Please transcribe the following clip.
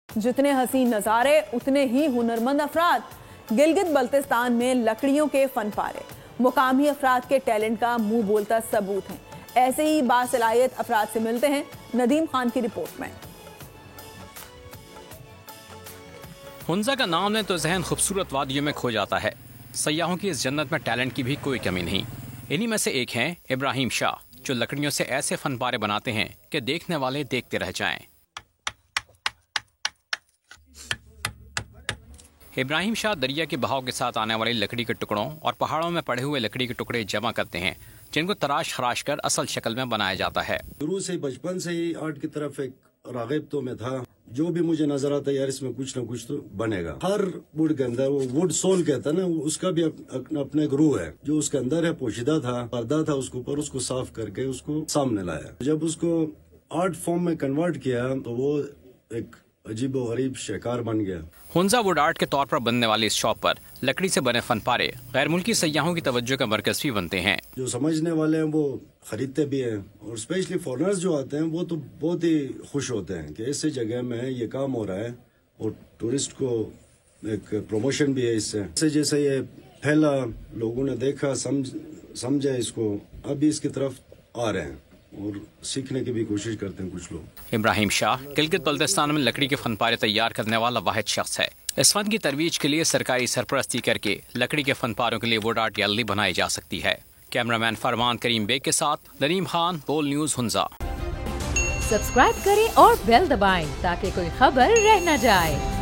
जितने हसीन नज़ारे उतने ही हुनरमंद अफराद। गिलगित बल्तिस्तान में लकड़ियों के फन पारे मुकामी अफराद के टैलेंट का मुंह बोलता सबूत हैं। ऐसे ही बासलाहियत अफराद से मिलते हैं नदीम खान की रिपोर्ट में। हुंजा का नाम ले तो जहन खूबसूरत वादियों में खो जाता है। सयाहों की इस जन्नत में टैलेंट की भी कोई कमी नहीं। इन्हीं में से एक हैं इब्राहिम शाह, जो लकड़ियों से ऐसे फन पारे बनाते हैं कि देखने वाले देखते रह जाएं। इब्राहिम शाह दरिया के बहाव के साथ आने वाली लकड़ी के टुकड़ों और पहाड़ों में पड़े हुए लकड़ी के टुकड़े जमा करते हैं, जिनको तराश खराश कर असल शक्ल में बनाया जाता है। शुरू से बचपन से ही आर्ट की तरफ एक राग़िब तो मैं था। जो भी मुझे नजर आता है यार इसमें कुछ ना कुछ तो बनेगा। हर वुड के अंदर, वो वुड सोल कहता है ना, उसका भी अपना एक रूह है जो उसके अंदर है। पोशीदा था, पर्दा था उसके ऊपर, उसको साफ करके उसको सामने लाया। जब उसको आर्ट फॉर्म में कन्वर्ट किया तो वो एक अजीब व गरीब शिकार बन गया। हुंजा वुड आर्ट के तौर पर बनने वाली इस शॉप पर लकड़ी से बने फन पारे गैर मुल्की सयाहों की तवज्जो का मरकज भी बनते हैं। जो समझने वाले हैं वो खरीदते भी हैं, और स्पेशली फॉरेनर्स जो आते हैं वो तो बहुत ही खुश होते हैं कि ऐसी जगह में ये काम हो रहा है, और टूरिस्ट को एक प्रमोशन भी है इससे। जैसे ये फैला, लोगों ने देखा, समझा इसको, अभी इसकी तरफ आ रहे हैं और सीखने की भी कोशिश करते हैं कुछ लोग। इब्राहिम शाह गिलगित बल्तिस्तान में लकड़ी के फन पारे तैयार करने वाला वाहिद शख्स है। इस फन की तरवीज के लिए सरकारी सरपरस्ती करके लकड़ी के फन पारों के लिए वुड आर्ट गैलरी बनाई जा सकती है। कैमरामैन फरमान करीम बेग के साथ नदीम खान, बोल न्यूज, हुंजा। सब्सक्राइब करें और बेल दबाएं ताकि कोई खबर रह न जाए।